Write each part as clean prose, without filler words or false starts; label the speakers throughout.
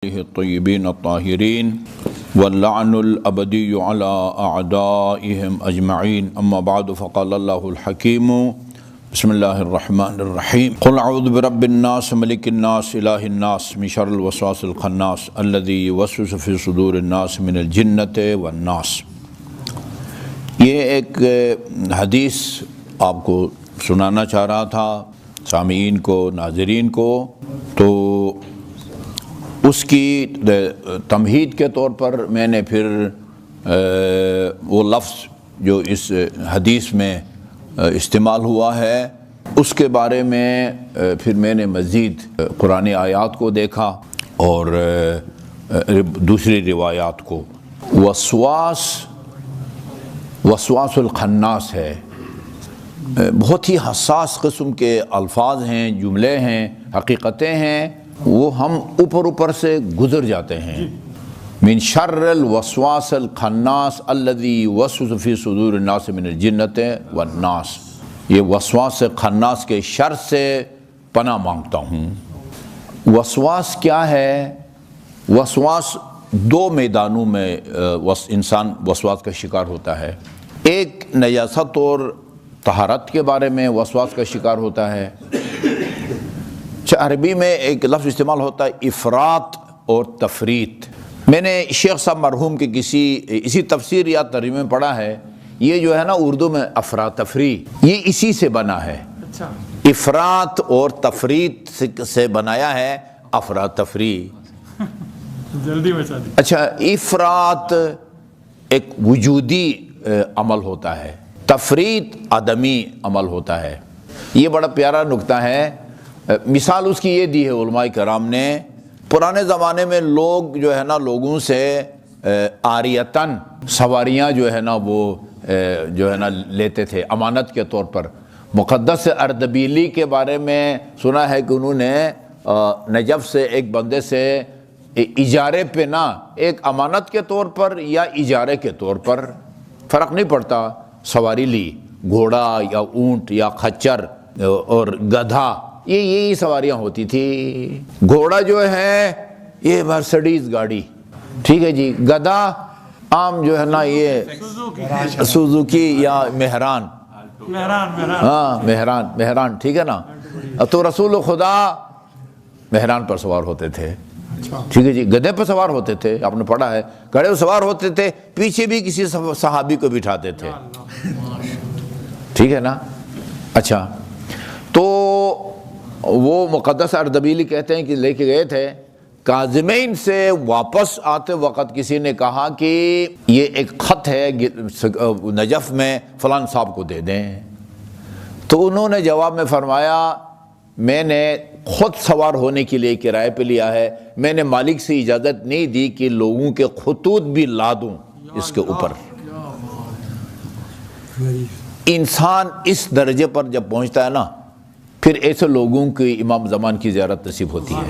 Speaker 1: الطيبين الطاهرين واللعن الأبدي على أعدائهم أجمعين أما بعد فقال الله الحكيم بسم الله الرحمن الرحيم قل أعوذ برب الناس ملك الناس إله الناس من شر الوسواس الخناس الذي يوسوس في صدور الناس من الجنة والناس۔ یہ ایک حدیث آپ کو سنانا چاہ رہا تھا سامعین کو، ناظرین کو، تو اس کی تمہید کے طور پر میں نے پھر وہ لفظ جو اس حدیث میں استعمال ہوا ہے اس کے بارے میں پھر میں نے مزید قرآن آیات کو دیکھا اور دوسری روایات کو۔ وسواس الخناس ہے، بہت ہی حساس قسم کے الفاظ ہیں، جملے ہیں، حقیقتیں ہیں، وہ ہم اوپر سے گزر جاتے ہیں۔ من شر الوسواس الخناس الذی یوسوس فی صدور الناس من الجنۃ والناس، یہ وسواس خناس کے شر سے پناہ مانگتا ہوں۔ وسواس کیا ہے؟ وسواس دو میدانوں میں انسان وسواس کا شکار ہوتا ہے۔ ایک نجاست اور طہارت کے بارے میں وسواس کا شکار ہوتا ہے۔ عربی میں ایک لفظ استعمال ہوتا ہے افراط اور تفریط۔ میں نے شیخ صاحب مرحوم کے اسی تفسیر یا ترجمے میں پڑھا ہے، یہ جو ہے نا اردو میں افراتفری، یہ اسی سے بنا ہے۔ افراط اور تفریط سے بنایا ہے افراتفری۔
Speaker 2: جلدی بچا دی۔
Speaker 1: اچھا، افراط ایک وجودی عمل ہوتا ہے، تفریط عدمی عمل ہوتا ہے۔ یہ بڑا پیارا نکتہ ہے۔ مثال اس کی یہ دی ہے علماء کرام نے، پرانے زمانے میں لوگ جو ہے نا لوگوں سے عاریتاً سواریاں جو ہے نا وہ جو ہے نا لیتے تھے امانت کے طور پر۔ مقدس اردبیلی کے بارے میں سنا ہے کہ انہوں نے نجف سے ایک بندے سے اجارے پہ نہ، ایک امانت کے طور پر یا اجارے کے طور پر، فرق نہیں پڑتا، سواری لی، گھوڑا یا اونٹ یا خچر اور گدھا، یہی سواریاں ہوتی تھی۔ گھوڑا جو ہے یہ مرسڈیز گاڑی، ٹھیک ہے جی، گدھا عام جو ہے نا یہ سوزوکی یا مہران، ہاں مہران، ٹھیک ہے نا۔ تو رسول خدا مہران پر سوار ہوتے تھے، ٹھیک ہے جی، گدھے پر سوار ہوتے تھے، آپ نے پڑھا ہے، گھوڑے پر سوار ہوتے تھے، پیچھے بھی کسی صحابی کو بٹھاتے تھے، ٹھیک ہے نا۔ اچھا، تو وہ مقدس اردبیلی کہتے ہیں کہ لے کے گئے تھے، کاظمین سے واپس آتے وقت کسی نے کہا کہ یہ ایک خط ہے نجف میں، فلان صاحب کو دے دیں۔ تو انہوں نے جواب میں فرمایا، میں نے خود سوار ہونے کے لیے کرائے پہ لیا ہے، میں نے مالک سے اجازت نہیں دی کہ لوگوں کے خطوط بھی لا دوں اس کے اوپر۔ انسان اس درجے پر جب پہنچتا ہے نا، پھر ایسے لوگوں کی امام زمان کی زیارت نصیب ہوتی ہے۔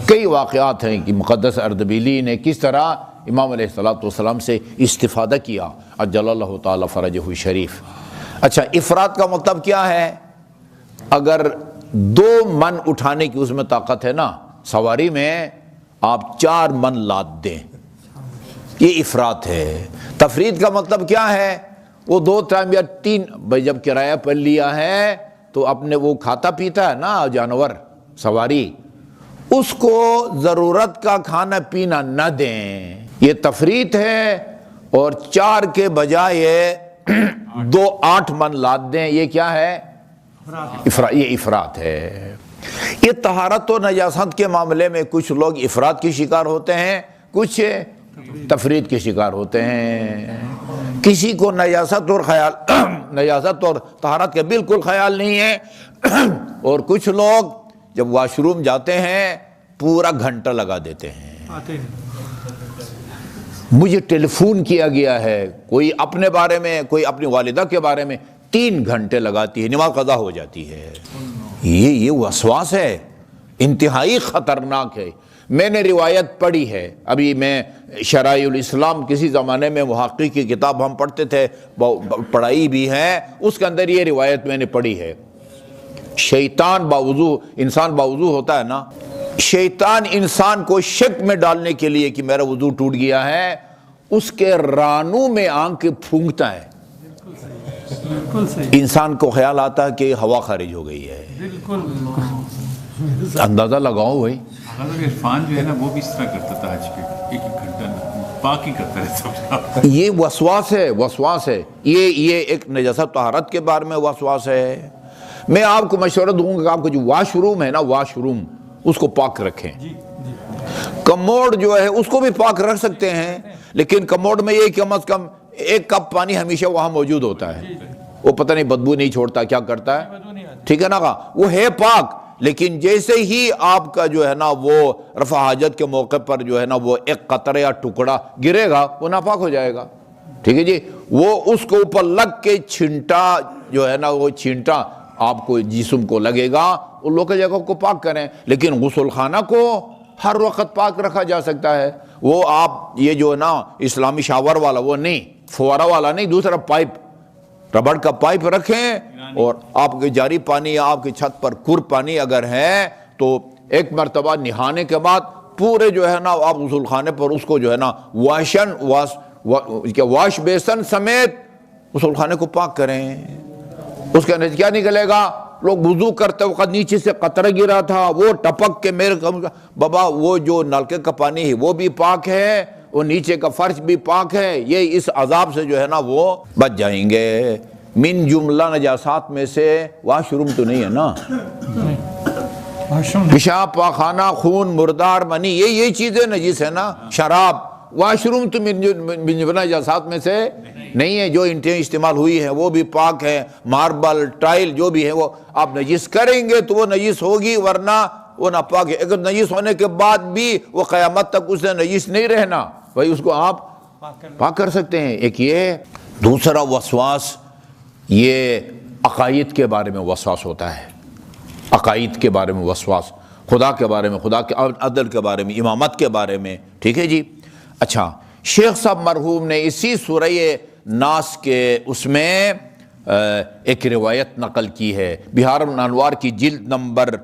Speaker 1: کئی واقعات ہیں کہ مقدس اردبیلی نے کس طرح امام علیہ السلام سے استفادہ کیا، عجل اللہ تعالی فرجہ شریف۔ اچھا، افراد کا مطلب کیا ہے؟ اگر 2 من اٹھانے کی اس میں طاقت ہے نا سواری میں، آپ 4 من لاد دیں، یہ افراد ہے۔ تفرید کا مطلب کیا ہے؟ وہ 2 ٹائم یا 3 بھائی جب کرایہ پر لیا ہے تو اپنے وہ کھاتا پیتا ہے نا جانور سواری، اس کو ضرورت کا کھانا پینا نہ دیں، یہ تفریط ہے۔ اور 4 کے بجائے 2 8 من لاد دیں، یہ کیا ہے؟ یہ افراط ہے۔ یہ طہارت و نجاست کے معاملے میں کچھ لوگ افراط کے شکار ہوتے ہیں، کچھ تفریط کے شکار ہوتے ہیں۔ کسی کو نجاست اور طہارت کا بالکل خیال نہیں ہے، اور کچھ لوگ جب واش روم جاتے ہیں پورا گھنٹہ لگا دیتے ہیں۔ مجھے ٹیلی فون کیا گیا ہے، کوئی اپنے بارے میں، کوئی اپنی والدہ کے بارے میں 3 گھنٹے لگاتی ہے، نماز قضا ہو جاتی ہے۔ یہ وسواس ہے، انتہائی خطرناک ہے۔ میں نے روایت پڑھی ہے، ابھی میں شرائع الاسلام کسی زمانے میں محقق کی کتاب ہم پڑھتے تھے، پڑھائی بھی ہے، اس کے اندر یہ روایت میں نے پڑھی ہے۔ شیطان باوضو، انسان باوضو ہوتا ہے نا، شیطان انسان کو شک میں ڈالنے کے لیے کہ میرا وضو ٹوٹ گیا ہے، اس کے رانوں میں آنکھ پھونکتا ہے،
Speaker 2: بالکل صحیح،
Speaker 1: انسان کو خیال آتا ہے کہ ہوا خارج ہو گئی ہے۔
Speaker 2: بالکل
Speaker 1: اندازہ لگاؤ بھائی،
Speaker 3: عرفان جو ہے نا وہ بھی اس طرح کرتا تھا، آج کے ایک گھنٹہ پاک ہی کرتا رہتا۔
Speaker 1: یہ وسواس ہے، وسواس ہے، یہ ایک نجاست طہارت کے بارے میں وسواس ہے۔ میں آپ کو مشورہ دوں گا کہ آپ کو جو واش روم ہے نا، واش روم اس کو پاک رکھیں۔ کموڈ جو ہے اس کو بھی پاک رکھ سکتے ہیں، لیکن کموڈ میں یہ کم از کم 1 کپ پانی ہمیشہ وہاں موجود ہوتا ہے، وہ پتہ نہیں بدبو نہیں چھوڑتا، کیا کرتا ہے، ٹھیک ہے نا، وہ ہے پاک۔ لیکن جیسے ہی آپ کا جو ہے نا وہ رفع حاجت کے موقع پر جو ہے نا وہ 1 قطرہ یا ٹکڑا گرے گا، وہ ناپاک ہو جائے گا، ٹھیک ہے جی۔ وہ اس کے اوپر لگ کے چھینٹا جو ہے نا، وہ چھینٹا آپ کو جسم کو لگے گا، ان لوگ جگہ کو پاک کریں۔ لیکن غسل خانہ کو ہر وقت پاک رکھا جا سکتا ہے۔ وہ آپ یہ جو ہے نا اسلامی شاور والا وہ نہیں، فوارہ والا نہیں، دوسرا پائپ، ربڑ کا پائپ رکھیں، اور آپ کے جاری پانی یا آپ کی چھت پر کور پانی اگر ہے تو 1 مرتبہ نہانے کے بعد پورے جو ہے نا آپ غسل خانے پر اس کو جو ہے نا واش بیسن سمیت غسل خانے کو پاک کریں۔ اس کے اندر کیا نکلے گا؟ لوگ وضو کرتے وقت نیچے سے قطرہ گرا تھا، وہ ٹپک کے میرے بابا وہ جو نلکے کا پانی ہے وہ بھی پاک ہے، وہ نیچے کا فرش بھی پاک ہے، یہ اس عذاب سے جو ہے نا وہ بچ جائیں گے۔ من جملہ نجاسات میں سے واش روم تو نہیں ہے نا، پیشاب، پاخانہ، خون، مردار، منی، یہ چیزیں نجس ہے نا، شراب، واش روم تو من جملہ نجاسات میں سے نہیں ہے۔ جو اینٹیں استعمال ہوئی ہیں وہ بھی پاک ہے، ماربل، ٹائل جو بھی ہے وہ آپ نجس کریں گے تو وہ نجس ہوگی، ورنہ وہ ناپاک ہے۔ اگر نجس ہونے کے بعد بھی وہ قیامت تک اس نے نجس نہیں رہنا، بھائی اس کو آپ پاک کر سکتے ہیں۔ ایک یہ، دوسرا وسواس یہ عقائد کے بارے میں وسواس ہوتا ہے، عقائد کے بارے میں وسواس، خدا کے بارے میں، خدا کے عدل کے بارے میں، امامت کے بارے میں، ٹھیک ہے جی۔ اچھا، شیخ صاحب مرحوم نے اسی سورہ ناس کے اس میں ایک روایت نقل کی ہے، بہار الانوار کی جلد نمبر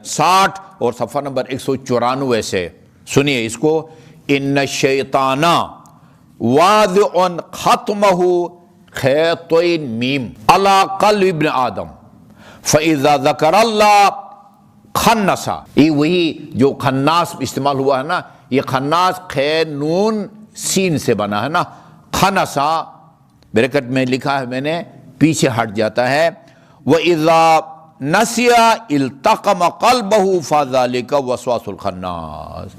Speaker 1: 60 اور صفحہ نمبر 194 سے، سنیے اس کو۔ ان الشیطان واضع ختمہ خیطین میم علی قلب ابن آدم فاذا ذکر اللہ خنسا۔ یہ وہی جو خناس استعمال ہوا ہے نا، یہ خناس خے نون سین سے بنا ہے نا، خنسا بریکٹ میں لکھا ہے میں نے، پیچھے ہٹ جاتا ہے۔ وَإِذَا نَسِيَ الْتَقَمَ قَلْبَهُ فَذَلِكَ وَسْوَاسُ الْخَنَّاسِ۔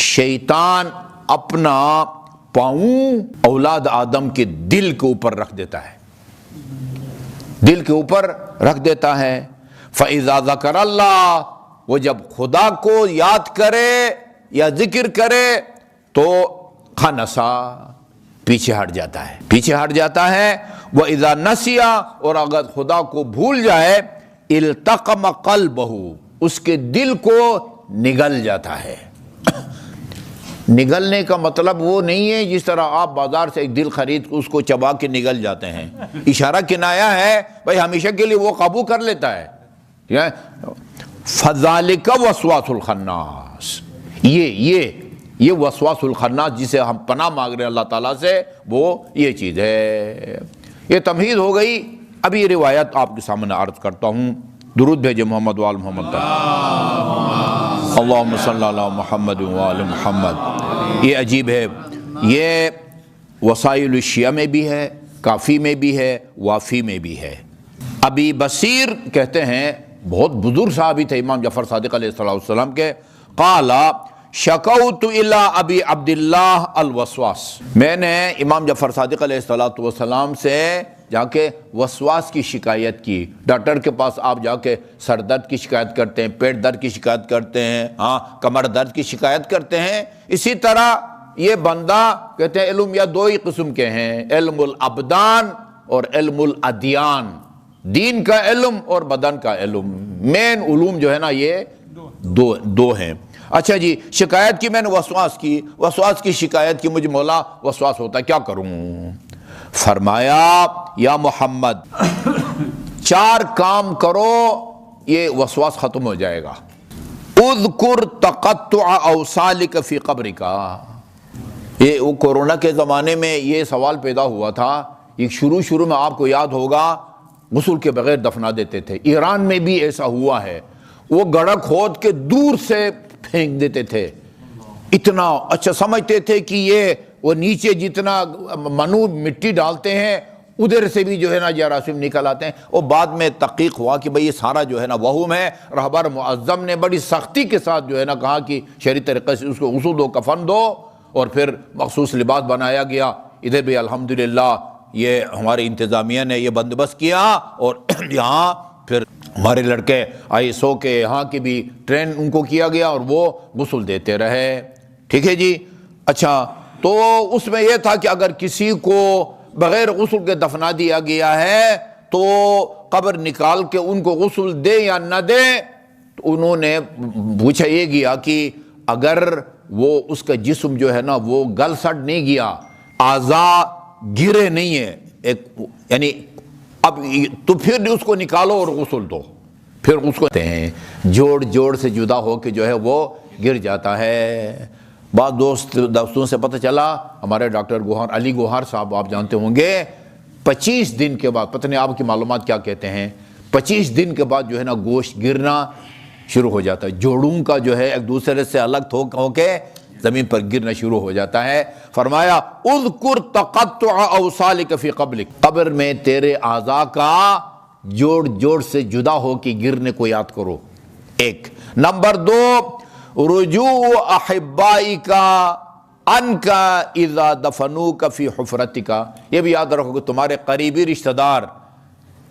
Speaker 1: شیطان اپنا پاؤں اولاد آدم کے دل کے اوپر رکھ دیتا ہے، دل کے اوپر رکھ دیتا ہے۔ فَإِذَا ذَكَرَ اللَّهُ، وہ جب خدا کو یاد کرے یا ذکر کرے تو خنسا، پیچھے ہٹ جاتا ہے، پیچھے ہٹ جاتا ہے۔ وَإِذَا نَسِيَ، اور اگر خدا کو بھول جائے، التقم قلبہ، اس کے دل کو نگل جاتا ہے۔ نگلنے کا مطلب وہ نہیں ہے جس طرح آپ بازار سے ایک دل خرید اس کو چبا کے نگل جاتے ہیں، اشارہ کنایا ہے بھائی ہمیشہ کے لیے وہ قابو کر لیتا ہے۔ فَذَلِكَ وَسْوَاسُ الْخَنَّاسِ، یہ وسواس الخناس جسے ہم پناہ مانگ رہے ہیں اللہ تعالیٰ سے، وہ یہ چیز ہے۔ یہ تمہید ہو گئی۔ اب یہ روایت آپ کے سامنے عرض کرتا ہوں، درود بھیجے محمد وآل محمد پر، اللہم صلی علی محمد وآل محمد۔ یہ عجیب ہے، یہ وسائل الشیعہ میں بھی ہے، کافی میں بھی ہے، وافی میں بھی ہے۔ ابی بصیر کہتے ہیں، بہت بزرگ صحابی تھے امام جعفر صادق علیہ السلام کے، قال شکوت الی ابی عبداللہ الوسواس، میں نے امام جعفر صادق علیہ السلام سے جا کے وسواس کی شکایت کی۔ ڈاکٹر کے پاس آپ جا کے سر درد کی شکایت کرتے ہیں، پیٹ درد کی شکایت کرتے ہیں، کمر درد کی شکایت کرتے ہیں، اسی طرح یہ بندہ کہتے ہیں علم یا 2 ہی قسم کے ہیں، علم الابدان اور علم الادیان، دین کا علم اور بدن کا علم، مین علوم جو ہے نا یہ دو ہیں۔ اچھا جی، شکایت کی میں نے وسواس کی، وسواس کی شکایت کی، مجھے مولا وسواس ہوتا ہے، کیا کروں؟ فرمایا یا محمد 4 کام کرو، یہ وسواس ختم ہو جائے گا۔ اذکر تقطع اوصالک فی قبرک. یہ وہ کورونا کے زمانے میں یہ سوال پیدا ہوا تھا. یہ شروع میں آپ کو یاد ہوگا غسل کے بغیر دفنا دیتے تھے. ایران میں بھی ایسا ہوا ہے. وہ گڑھا کھود کے دور سے پھینک دیتے تھے. اتنا اچھا سمجھتے تھے کہ یہ وہ نیچے جتنا منو مٹی ڈالتے ہیں ادھر سے بھی جو ہے نا جراثیم نکل آتے ہیں. اور بعد میں تحقیق ہوا کہ بھئی یہ سارا جو ہے نا وہم ہے. رہبر معظم نے بڑی سختی کے ساتھ جو ہے نا کہا کہ شرعی طریقے سے اس کو غسل دو, کفن دو, اور پھر مخصوص لباس بنایا گیا. ادھر بھی الحمدللہ یہ ہماری انتظامیہ نے یہ بندوبست کیا, اور یہاں پھر ہمارے لڑکے ISO کے یہاں کی بھی ٹرین ان کو کیا گیا اور وہ غسل دیتے رہے. ٹھیک ہے جی. اچھا, تو اس میں یہ تھا کہ اگر کسی کو بغیر غسل کے دفنا دیا گیا ہے تو قبر نکال کے ان کو غسل دے یا نہ دے. تو انہوں نے پوچھا یہ گیا کہ اگر وہ اس کا جسم جو ہے نا وہ گل سڑ نہیں گیا, اعضاء گرے نہیں ہے, ایک یعنی اب تو پھر اس کو نکالو اور غسل دو. پھر اس کو ہیں جوڑ سے جدا ہو کے جو ہے وہ گر جاتا ہے. بعض دوستوں سے پتہ چلا, ہمارے ڈاکٹر گوہر علی گوہر صاحب آپ جانتے ہوں گے, 25 دن کے بعد, پتہ نہیں آپ کی معلومات کیا کہتے ہیں, 25 دن کے بعد جو ہے نا گوشت گرنا شروع ہو جاتا ہے. جوڑوں کا جو ہے ایک دوسرے سے الگ ہو کے زمین پر گرنا شروع ہو جاتا ہے. فرمایا اذکر تقطع اوصالک فی قبرک, قبر میں تیرے اعضاء کا جوڑ سے جدا ہو کے گرنے کو یاد کرو. ایک. نمبر 2, رجوع احبائک عنک اذا دفنوک فی حفرتک. یہ بھی یاد رکھو کہ تمہارے قریبی رشتہ دار,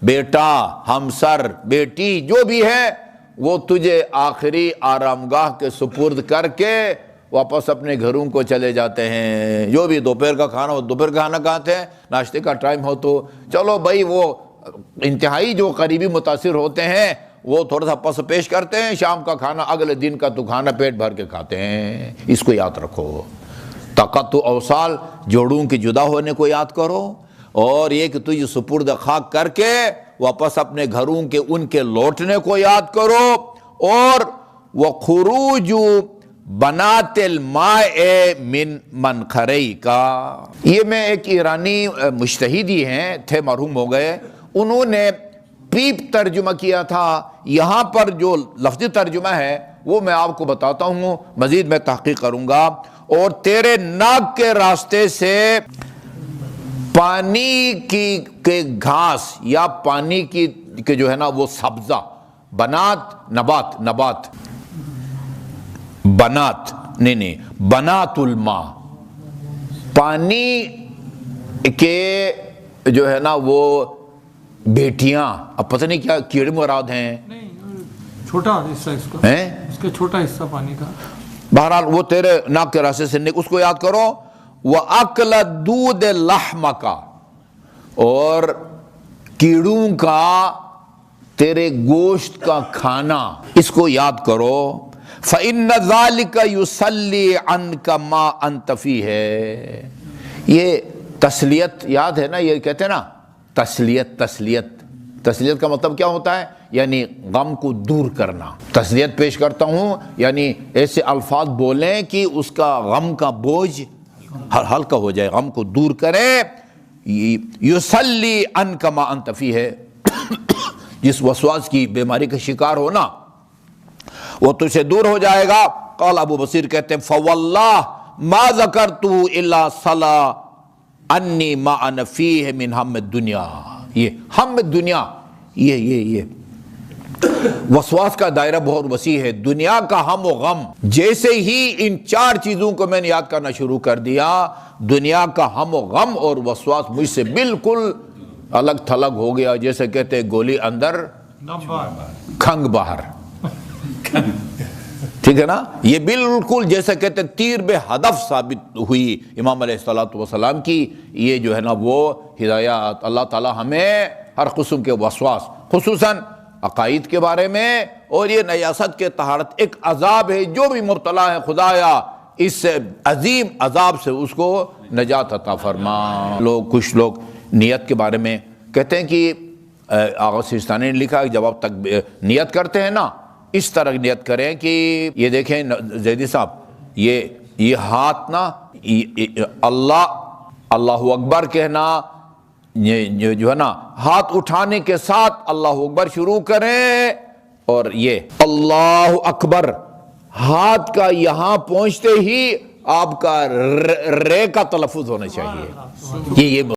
Speaker 1: بیٹا, ہمسر, بیٹی جو بھی ہے, وہ تجھے آخری آرام گاہ کے سپرد کر کے واپس اپنے گھروں کو چلے جاتے ہیں. جو بھی دوپہر کا کھانا ہو, دوپہر کا کھانا کھاتے ہیں, ناشتے کا ٹائم ہو تو چلو بھائی, وہ انتہائی جو قریبی متاثر ہوتے ہیں وہ تھوڑا سا پس پیش کرتے ہیں, شام کا کھانا اگلے دن کا تو کھانا پیٹ بھر کے کھاتے ہیں. اس کو یاد رکھو. تقطع اوصال, جوڑوں کے جدا ہونے کو یاد کرو, اور یہ کہ تجھے سپرد خاک کر کے واپس اپنے گھروں کے ان کے لوٹنے کو یاد کرو. اور وخروج بنات الماء من منخریک. یہ میں ایک ایرانی مجتہدی ہیں, تھے مرحوم ہو گئے, انہوں نے پیپ ترجمہ کیا تھا. یہاں پر جو لفظی ترجمہ ہے وہ میں آپ کو بتاتا ہوں, مزید میں تحقیق کروں گا. اور تیرے ناک کے راستے سے پانی کی کے گھاس یا پانی کی کے جو ہے نا وہ سبزہ, بنات نبات بنات نہیں بنات الماء, پانی کے جو ہے نا وہ بیٹیاں, اب پتہ نہیں کیا کیڑے مراد ہیں,
Speaker 2: نہیں چھوٹا حصہ اس کا, اس کا چھوٹا حصہ پانی کا.
Speaker 1: بہرحال وہ تیرے ناک کے راستے سے اس کو یاد کرو. وَأَكْلَ الدُّودِ لَحْمَكَ, اور کیڑوں کا تیرے گوشت کا کھانا, اس کو یاد کرو. فَإِنَّ ذَلِكَ يُصَلِّي عَنْكَ مَا أَنْتَ فِيهِ. یہ تسلیت یاد ہے نا, یہ کہتے ہیں نا تسلیت کا مطلب کیا ہوتا ہے, یعنی غم کو دور کرنا. تسلیت پیش کرتا ہوں یعنی ایسے الفاظ بولیں کہ اس کا غم کا بوجھ ہلکا ہو جائے, غم کو دور کرے. یصلی عنک ما انت فیہ, جس وسواس کی بیماری کا شکار ہو نا وہ تجھ سے دور ہو جائے گا. قال ابو بصیر کہتے ہیں فواللہ ما ذکرتہ الا صلا انی ما انا فیہ من ہم الدنیا. یہ ہم الدنیا, یہ وسواس کا دائرہ بہت وسیع ہے. دنیا کا ہم و غم, جیسے ہی ان 4 چیزوں کو میں نے یاد کرنا شروع کر دیا, دنیا کا ہم و غم اور وسواس مجھ سے بالکل الگ تھلگ ہو گیا. جیسے کہتے ہیں گولی اندر کھنگ باہر, ٹھیک ہے نا. یہ بالکل جیسے کہتے ہیں تیر بے ہدف ثابت ہوئی امام علیہ الصلوۃ والسلام کی. یہ جو ہے نا وہ ہدایات, اللہ تعالی ہمیں ہر قسم کے وسواس, خصوصاً عقائد کے بارے میں, اور یہ نجاست کے طہارت ایک عذاب ہے, جو بھی مبتلا ہے خدایا اس عظیم عذاب سے اس کو نجات عطا فرما. کچھ لوگ نیت کے بارے میں کہتے ہیں کہ آغا سیستانی نے لکھا کہ جب آپ تک نیت کرتے ہیں نا اس طرح نیت کریں کہ یہ دیکھیں زیدی صاحب، یہ ہاتھ نا، اللہ اکبر کہنا، جو ہے نا ہاتھ اٹھانے کے ساتھ اللہ اکبر شروع کریں، اور یہ اللہ اکبر ہاتھ کا یہاں پہنچتے ہی آپ کا رے کا تلفظ ہونا چاہیے. یہ